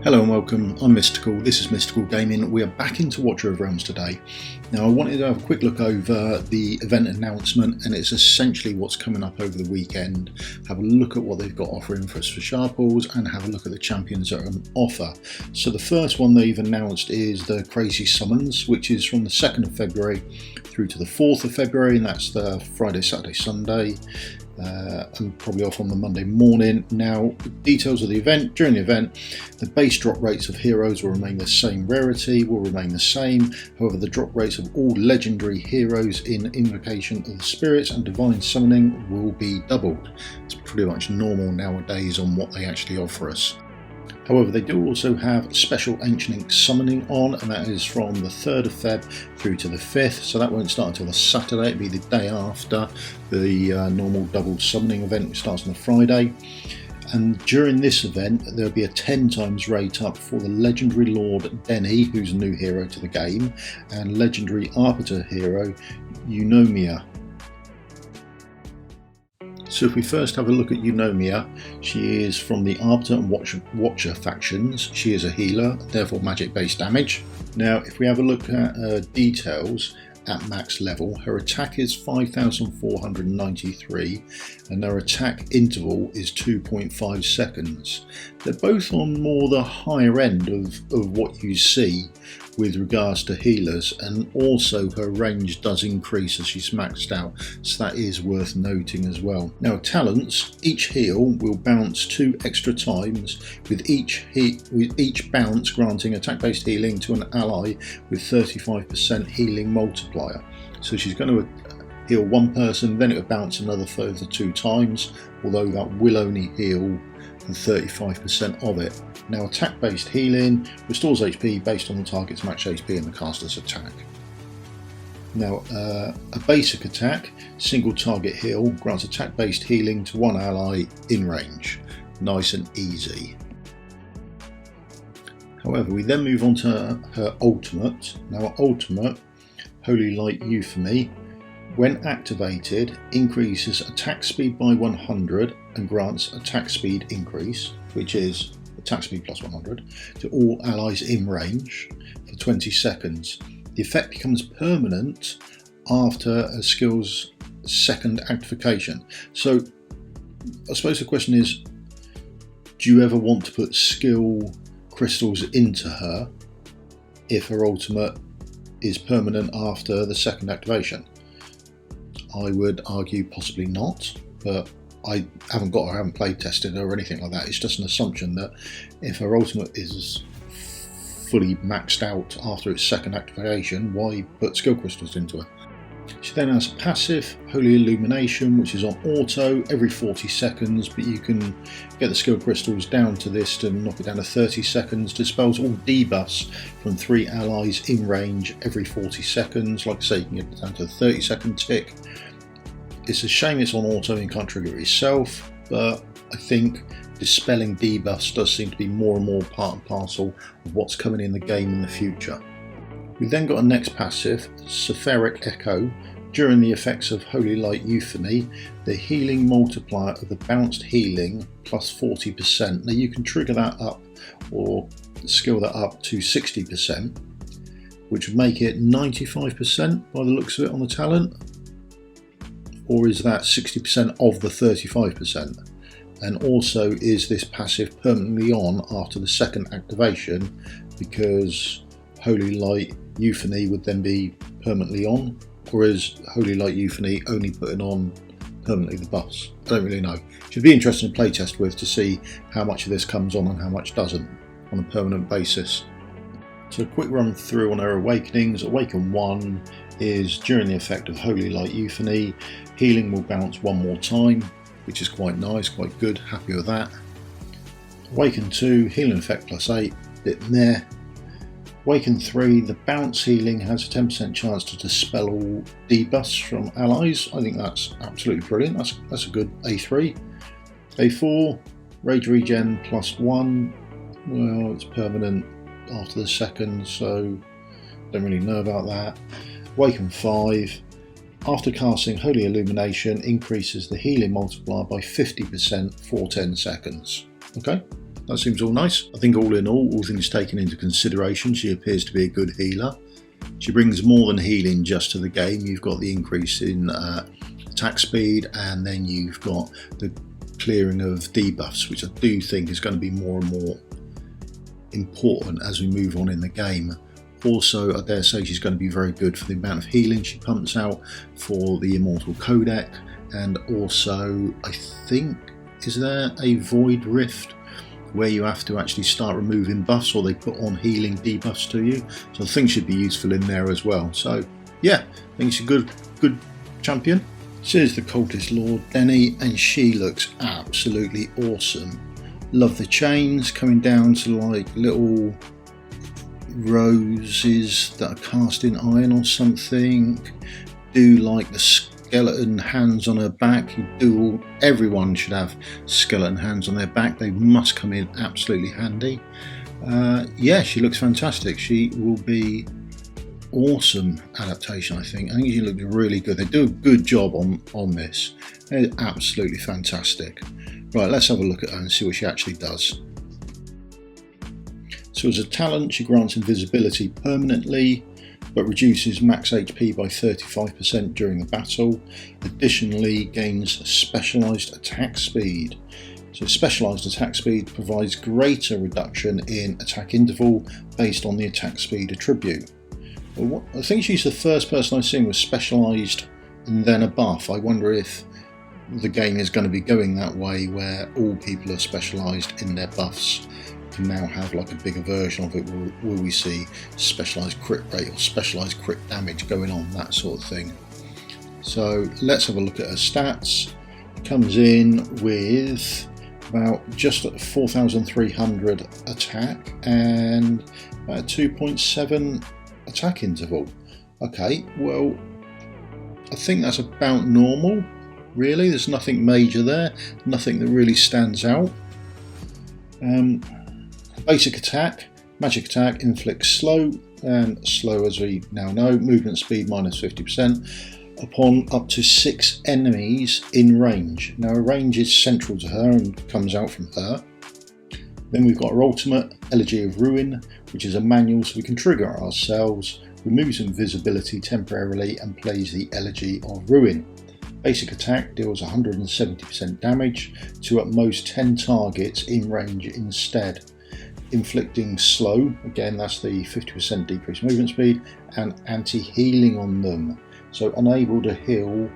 Hello and welcome, I'm Mystical, this is Mystical Gaming. We are back into Watcher of Realms today. Now I wanted to have a quick look over the event announcement, and it's essentially what's coming up over the weekend. Have a look at what they've got offering for us for Sharples and have a look at the champions that are on offer. So the first one they've announced is the Crazy Summons, which is from the 2nd of February through to the 4th of February, and that's the Friday, Saturday, Sunday. And probably off on the Monday morning. Now, details of the event. During the event, the base drop rates of heroes will remain the same, rarity will remain the same. However, the drop rates of all legendary heroes in Invocation of the Spirits and Divine Summoning will be doubled. It's pretty much normal nowadays on what they actually offer us. However, they do also have special Ancient Ink summoning on, and that is from the 3rd of Feb through to the 5th, so that won't start until the Saturday. It'll be the day after the normal double summoning event, which starts on the Friday. And during this event, there'll be a 10 times rate up for the legendary Lord Demi, who's a new hero to the game, and legendary Arbiter hero Eunomia. So if we first have a look at Yomia, she is from the Arbiter and Watcher factions. She is a healer, therefore magic based damage. Now if we have a look at her details at max level, her attack is 5,493 and her attack interval is 2.5 seconds. They're both on more the higher end of what you see with regards to healers, and also her range does increase as she's maxed out, so that is worth noting as well. Now talents, each heal will bounce 2 extra times, with each bounce granting attack based healing to an ally with 35% healing multiplier. So she's going to heal one person, then it will bounce another further 2 times, although that will only heal 35% of it. Now attack based healing restores HP based on the target's max HP and the caster's attack. Now a basic attack, single target heal, grants attack based healing to one ally in range. Nice and easy. However, we then move on to her ultimate. Now her ultimate, Holy Light Euphony, when activated, increases attack speed by 100 and grants attack speed increase, which is attack speed plus 100, to all allies in range for 20 seconds. The effect becomes permanent after a skill's second activation. So I suppose the question is, do you ever want to put skill crystals into her if her ultimate is permanent after the second activation? I would argue possibly not, but I haven't got her, I haven't play tested her or anything like that. It's just an assumption that if her ultimate is fully maxed out after its second activation, why put skill crystals into her? She then has passive Holy Illumination, which is on auto every 40 seconds, but you can get the skill crystals down to this to knock it down to 30 seconds. Dispels all debuffs from 3 allies in range every 40 seconds. Like I say, you can get it down to a 30-second tick. It's a shame it's on auto and you can't trigger it yourself, but I think dispelling debuffs does seem to be more and more part and parcel of what's coming in the game in the future. We then got a next passive, Cepharic Echo. During the effects of Holy Light Euphony, the healing multiplier of the bounced healing plus 40%. Now you can trigger that up or skill that up to 60%, which would make it 95% by the looks of it on the talent. Or is that 60% of the 35%? And also, is this passive permanently on after the second activation, because Holy Light Euphony would then be permanently on, or is Holy Light Euphony only putting on permanently the buffs? I don't really know. Should be interesting to playtest with to see how much of this comes on and how much doesn't on a permanent basis. So a quick run through on her awakenings. Awaken 1 is during the effect of Holy Light Euphony, healing will bounce 1 more time, which is quite nice, quite good, happy with that. Awaken 2, healing effect plus 8, bit meh. Awaken 3, the bounce healing has a 10% chance to dispel all debuffs from allies. I think that's absolutely brilliant, that's a good A3. A4, rage regen plus 1, well it's permanent after the second, so don't really know about that. Awaken 5, after casting Holy Illumination, increases the healing multiplier by 50% for 10 seconds. Okay, that seems all nice. I think all in all things taken into consideration, she appears to be a good healer. She brings more than healing just to the game. You've got the increase in attack speed, and then you've got the clearing of debuffs, which I do think is going to be more and more important as we move on in the game. Also, I dare say she's going to be very good for the amount of healing she pumps out for the Immortal Codec, and also I think, is there a Void Rift where you have to actually start removing buffs, or they put on healing debuffs to you? So I think she'd be useful in there as well. So yeah, I think she's a good champion. Here's the cultist Lord Denny, and she looks absolutely awesome. Love the chains coming down to like little roses that are cast in iron or something. Do like the skeleton hands on her back. Everyone should have skeleton hands on their back. They must come in absolutely handy. Yeah, she looks fantastic. She will be awesome adaptation, I think. I think she looks really good. They do a good job on this. They're absolutely fantastic. Right, let's have a look at her and see what she actually does. So as a talent, she grants invisibility permanently, but reduces max HP by 35% during the battle. Additionally, gains specialised attack speed. So specialised attack speed provides greater reduction in attack interval based on the attack speed attribute. I think she's the first person I've seen with specialised and then a buff. I wonder if the game is going to be going that way, where all people are specialised in their buffs. Can now have like a bigger version of it. Will we see specialised crit rate or specialised crit damage going on, that sort of thing? So let's have a look at her stats. Comes in with about just 4,300 attack and about 2.7 attack interval. Okay, well, I think that's about normal, really. There's nothing major there, nothing that really stands out. Basic attack, magic attack, inflicts slow, and slow, as we now know, movement speed minus 50% upon up to 6 enemies in range. Now her range is central to her and comes out from her. Then we've got our ultimate, Elegy of Ruin, which is a manual, so we can trigger it ourselves, removes invisibility temporarily and plays the Elegy of Ruin. Basic attack deals 170% damage to at most 10 targets in range instead. Inflicting slow, again that's the 50% decreased movement speed, and anti-healing on them. So unable to heal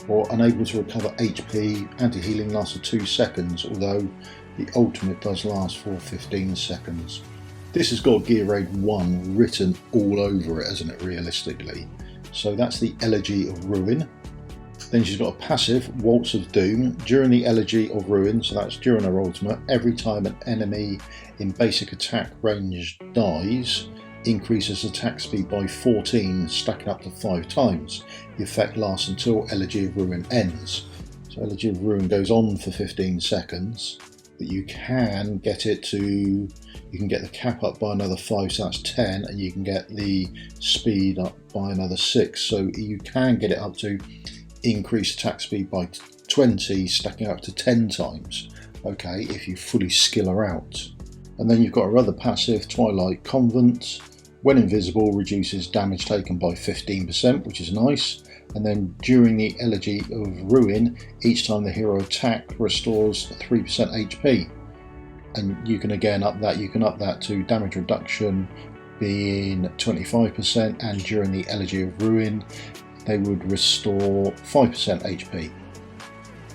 or unable to recover HP, anti-healing lasts for 2 seconds, although the ultimate does last for 15 seconds. This has got Gear Raid 1 written all over it, hasn't it, realistically? So that's the Elegy of Ruin. Then she's got a passive, Waltz of Doom. During the Elegy of Ruin, so that's during her ultimate, every time an enemy in basic attack range dies, increases attack speed by 14, stacking up to 5 times. The effect lasts until Elegy of Ruin ends. So Elegy of Ruin goes on for 15 seconds, but you can get it to, you can get the cap up by another 5, so that's 10, and you can get the speed up by another 6, so you can get it up to increase attack speed by 20, stacking up to 10 times, okay, if you fully skill her out. And then you've got her other passive, Twilight Convent. When invisible, reduces damage taken by 15%, which is nice. And then during the Elegy of Ruin, each time the hero attack restores 3% HP. And you can again up that, to damage reduction being 25%, and during the Elegy of Ruin, they would restore 5% HP.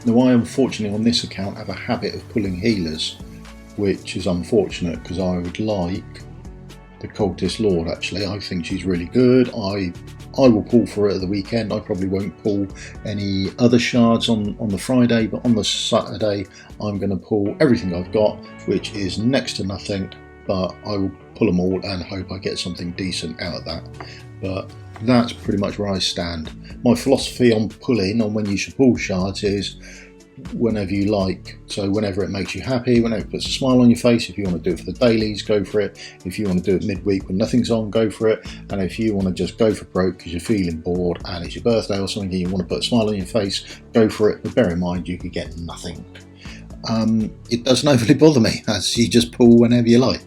Now I unfortunately on this account have a habit of pulling healers, which is unfortunate because I would like the Cultist Lord actually. I think she's really good. I will pull for it at the weekend. I probably won't pull any other shards on the Friday, but on the Saturday I'm going to pull everything I've got, which is next to nothing, but I will pull them all and hope I get something decent out of that. But that's pretty much where I stand. My philosophy on pulling, on when you should pull shards, is whenever you like. So whenever it makes you happy, whenever it puts a smile on your face. If you want to do it for the dailies, go for it. If you want to do it midweek when nothing's on, go for it. And if you want to just go for broke because you're feeling bored and it's your birthday or something and you want to put a smile on your face, go for it. But bear in mind, you could get nothing. it doesn't overly bother me, as you just pull whenever you like.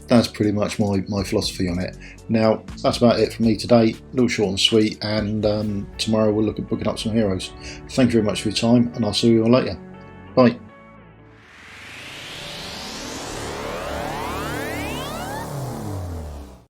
That's pretty much my philosophy on it. Now, that's about it from me today. A little short and sweet, and tomorrow we'll look at booking up some heroes. Thank you very much for your time, and I'll see you all later. Bye.